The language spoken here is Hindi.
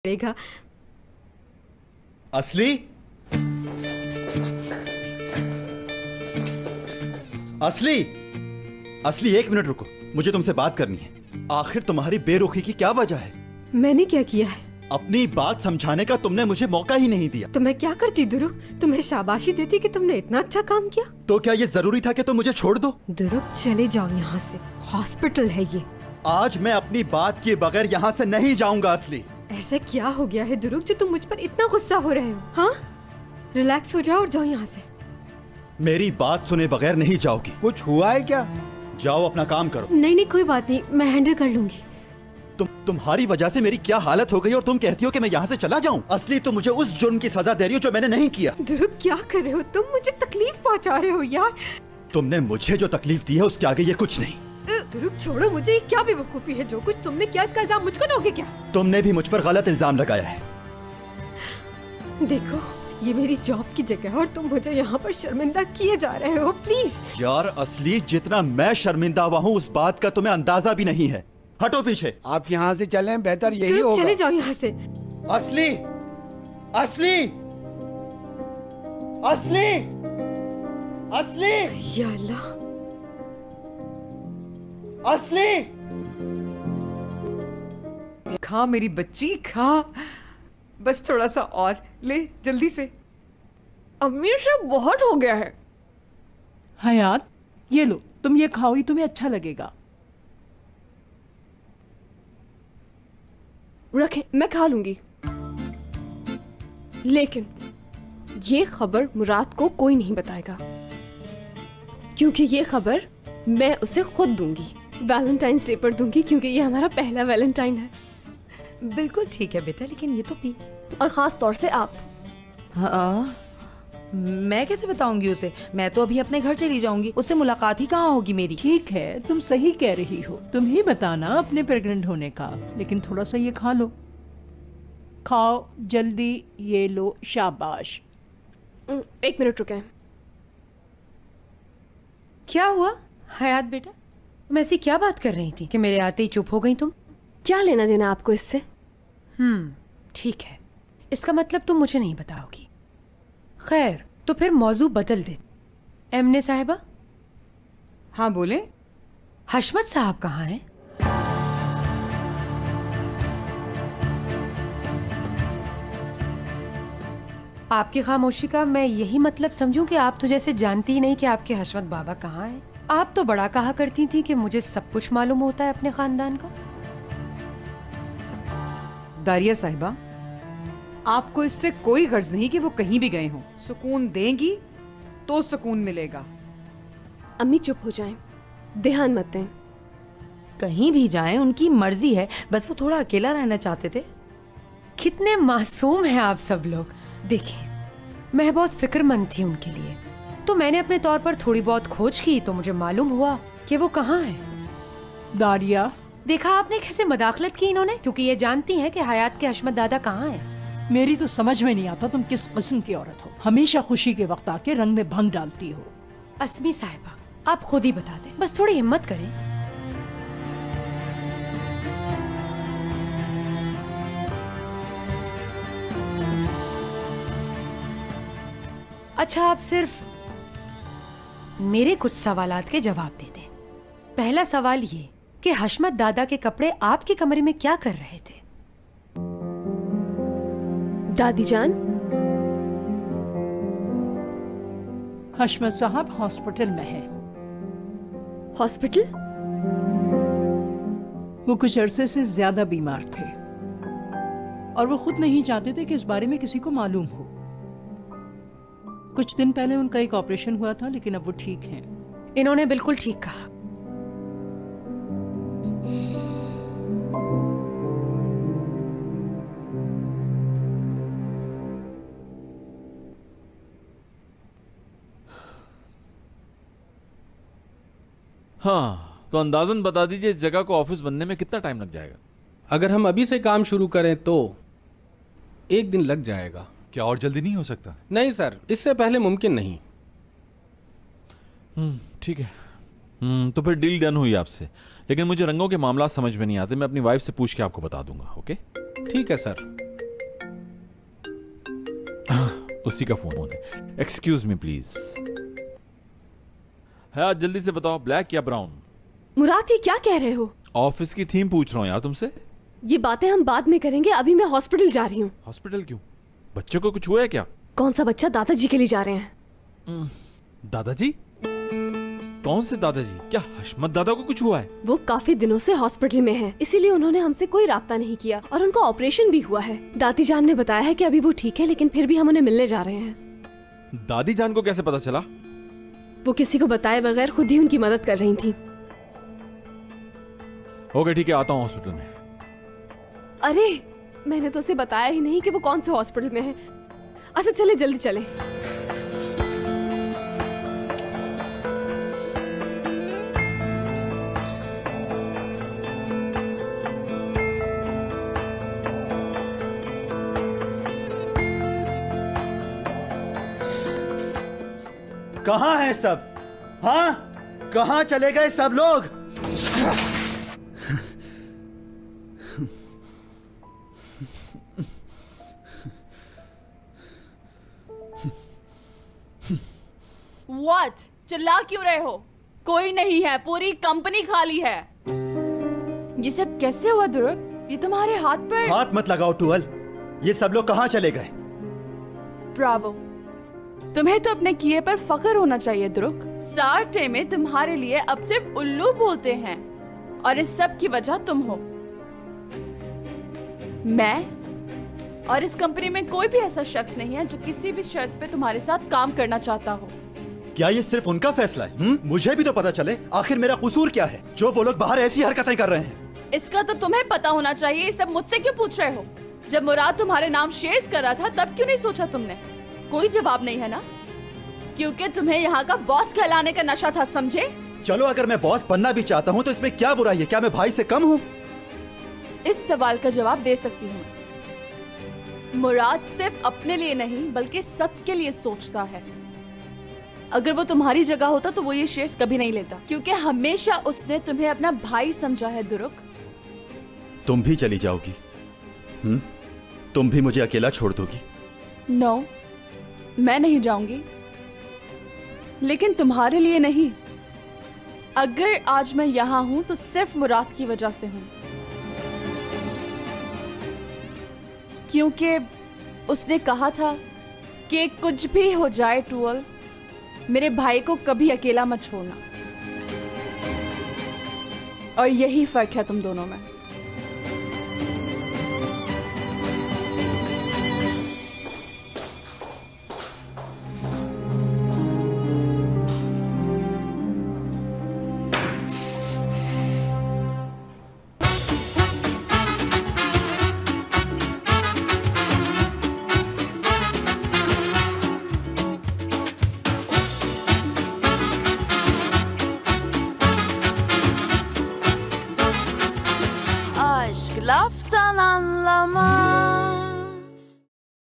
पड़ेगा। असली असली असली, एक मिनट रुको, मुझे तुमसे बात करनी है। आखिर तुम्हारी बेरुखी की क्या वजह है? मैंने क्या किया है? अपनी बात समझाने का तुमने मुझे मौका ही नहीं दिया। तो मैं क्या करती दुरुग? तुम्हें शाबाशी देती कि तुमने इतना अच्छा काम किया। तो क्या ये जरूरी था कि तुम मुझे छोड़ दो? दुरुग चले जाओ यहाँ से, हॉस्पिटल है ये। आज मैं अपनी बात किए बगैर यहाँ से नहीं जाऊंगा। असली, ऐसा क्या हो गया है दुरुग जो तुम मुझ पर इतना गुस्सा हो रहे हो? हाँ, रिलैक्स हो जाओ और जाओ यहाँ से। मेरी बात सुने बगैर नहीं जाओगी? कुछ हुआ है क्या? जाओ अपना काम करो। नहीं, कोई बात नहीं, मैं हैंडल कर लूंगी। तुम्हारी वजह से मेरी क्या हालत हो गई और तुम कहती हो कि मैं यहाँ से चला जाऊँ? असली, तुम मुझे उस जुर्म की सजा दे रही हो जो मैंने नहीं किया। दुरुग क्या कर रहे हो तुम? मुझे तकलीफ पहुँचा रहे हो यार। तुमने मुझे जो तकलीफ दी है उसके आगे ये कुछ नहीं। दुरुग छोड़ो मुझे, क्या बेवकूफी है जो कुछ तुमने किया, इसका इल्जाम मुझको दोगे क्या? तुमने भी मुझ पर गलत इल्जाम लगाया है। देखो, ये मेरी जॉब की जगह है और तुम मुझे यहाँ पर शर्मिंदा किए जा रहे हो। प्लीज यार असली, जितना मैं शर्मिंदा हुआ हूँ उस बात का तुम्हें अंदाजा भी नहीं है। हटो पीछे। आप यहाँ से चलें, बेहतर यही दुरुग होगा। चले जाओ यहाँ से। असली, असली, असली, असली, या अल्लाह। असली, खा मेरी बच्ची, खा। बस थोड़ा सा और ले, जल्दी से। अम्मी सब बहुत हो गया है। हयात, ये लो, तुम ये खाओ, ही तुम्हें अच्छा लगेगा। रखें, मैं खा लूंगी। लेकिन ये खबर मुराद को कोई नहीं बताएगा, क्योंकि ये खबर मैं उसे खुद दूंगी। वैलेंटाइंस डे पर दूंगी, क्योंकि ये हमारा पहला वैलेंटाइन है। बिल्कुल ठीक है बेटा, लेकिन ये तो पी। और खास तौर से आप। हाँ, मैं कैसे बताऊंगी उसे? मैं तो अभी अपने घर चली जाऊंगी, उससे मुलाकात ही कहाँ होगी मेरी। ठीक है, तुम सही कह रही हो। तुम ही बताना अपने प्रेग्नेंट होने का, लेकिन थोड़ा सा ये खा लो। खाओ जल्दी, ये लो, शाबाश। एक मिनट रुकें। क्या हुआ हयात बेटा? तुम ऐसी क्या बात कर रही थी कि मेरे आते ही चुप हो गई तुम? क्या लेना देना आपको इससे? ठीक है, इसका मतलब तुम मुझे नहीं बताओगी। खैर, तो फिर मौजू बदल दे। एमने साहिबा। हाँ बोले। हशमत साहब कहाँ हैं? आपकी खामोशी का मैं यही मतलब समझूं कि आप तो जैसे जानती ही नहीं कि आपके हशमत बाबा कहाँ हैं। आप तो बड़ा कहा करती थी कि मुझे सब कुछ मालूम होता है अपने खानदान का। दारिया साहिबा, आपको इससे कोई गर्ज नहीं कि वो कहीं भी गए हों। सुकून देंगी तो सुकून मिलेगा। अम्मी चुप हो जाएं, ध्यान मत दें। कहीं भी जाएं, उनकी मर्जी है, बस वो थोड़ा अकेला रहना चाहते थे। कितने मासूम हैं आप सब लोग। देखिए, मैं बहुत फिक्रमंद थी उनके लिए, तो मैंने अपने तौर पर थोड़ी बहुत खोज की तो मुझे मालूम हुआ कि वो कहाँ हैं। दारिया, देखा आपने कैसे मदाखलत की इन्होंने, क्योंकि ये जानती हैं कि हयात के हशमत दादा कहाँ हैं। मेरी तो समझ में नहीं आता तुम किस किस्म की औरत हो। हमेशा खुशी के वक्त आके रंग में भंग डालती हो। अस्मी साहिबा, आप खुद ही बता दें, बस थोड़ी हिम्मत करें। अच्छा, आप सिर्फ मेरे कुछ सवालात के जवाब दे दें। पहला सवाल ये कि हशमत दादा के कपड़े आपके कमरे में क्या कर रहे थे? दादी जान, हशमत साहब हॉस्पिटल में है। हॉस्पिटल? वो कुछ अरसे से ज्यादा बीमार थे और वो खुद नहीं चाहते थे कि इस बारे में किसी को मालूम हो। कुछ दिन पहले उनका एक ऑपरेशन हुआ था, लेकिन अब वो ठीक हैं। इन्होंने बिल्कुल ठीक कहा। हाँ, तो अंदाजन बता दीजिए इस जगह को ऑफिस बनने में कितना टाइम लग जाएगा? अगर हम अभी से काम शुरू करें तो 1 दिन लग जाएगा। क्या और जल्दी नहीं हो सकता? नहीं सर, इससे पहले मुमकिन नहीं। ठीक है। तो फिर डील डन हुई आपसे। लेकिन मुझे रंगों के मामला समझ में नहीं आते, मैं अपनी वाइफ से पूछ के आपको बता दूंगा। ओके? ठीक है सर। उसी का फोन है। Excuse me please. हाँ जल्दी से बताओ, ब्लैक या ब्राउन? मुराद ये क्या कह रहे हो? ऑफिस की थीम पूछ रहा हूँ यार तुमसे। ये बातें हम बाद में करेंगे, अभी मैं हॉस्पिटल जा रही हूँ। हॉस्पिटल क्यों? बच्चों को कुछ हुआ है क्या? कौन सा बच्चा? दादाजी के लिए जा रहे हैं। दादाजी? कौन से दादाजी? क्या हशमत दादा को कुछ हुआ है? वो काफी दिनों से हॉस्पिटल में है, इसीलिए उन्होंने हमसे कोई राब्ता नहीं किया और उनका ऑपरेशन भी हुआ है। दादी जान ने बताया है कि अभी वो ठीक है, लेकिन फिर भी हम उन्हें मिलने जा रहे हैं। दादी जान को कैसे पता चला? वो किसी को बताए बगैर खुद ही उनकी मदद कर रही थी। ओके ठीक है, आता हूँ हॉस्पिटल में। अरे मैंने तो उसे बताया ही नहीं कि वो कौन से हॉस्पिटल में है। अच्छा चले, जल्दी चले। कहाँ हैं सब? हाँ, कहाँ चले गए सब लोग? What? चिल्ला क्यों रहे हो? कोई नहीं है, पूरी कंपनी खाली है। ये सब कैसे हुआ दुर्ग? ये तुम्हारे हाथ पर। हाथ मत लगाओ टूअल। ये सब लोग कहाँ चले गए? ब्रावो, तुम्हें तो अपने किए पर फख्र होना चाहिए दुर्ग। सार्टे में तुम्हारे लिए अब सिर्फ उल्लू बोलते हैं और इस सब की वजह तुम हो। मैं और इस कंपनी में कोई भी ऐसा शख्स नहीं है जो किसी भी शर्त पे तुम्हारे साथ काम करना चाहता हो। क्या ये सिर्फ उनका फैसला है? मुझे भी तो पता चले आखिर मेरा कसूर क्या है जो वो लोग बाहर ऐसी हरकतें कर रहे हैं। इसका तो तुम्हें पता होना चाहिए। ये सब मुझसे क्यों पूछ रहे हो? जब मुराद तुम्हारे नाम शेयर्स कर रहा था तब क्यों नहीं सोचा तुमने? कोई जवाब नहीं है ना? क्योंकि तुम्हें यहाँ का बॉस कहलाने का नशा था, समझे? चलो अगर मैं बॉस बनना भी चाहता हूँ तो इसमें क्या बुराई है? क्या मैं भाई से कम हूँ? इस सवाल का जवाब दे सकती हूँ। मुराद सिर्फ अपने लिए नहीं बल्कि सबके लिए सोचता है। अगर वो तुम्हारी जगह होता तो वो ये शेयर्स कभी नहीं लेता, क्योंकि हमेशा उसने तुम्हें अपना भाई समझा है दुरुक। तुम भी चली जाओगी? तुम भी मुझे अकेला छोड़ दोगी? नो, मैं नहीं जाऊंगी, लेकिन तुम्हारे लिए नहीं। अगर आज मैं यहाँ हूं तो सिर्फ मुराद की वजह से हूं, क्योंकि उसने कहा था कि कुछ भी हो जाए टूअल, मेरे भाई को कभी अकेला मत छोड़ना। और यही फर्क है तुम दोनों में। Aşk laftan anlamaz.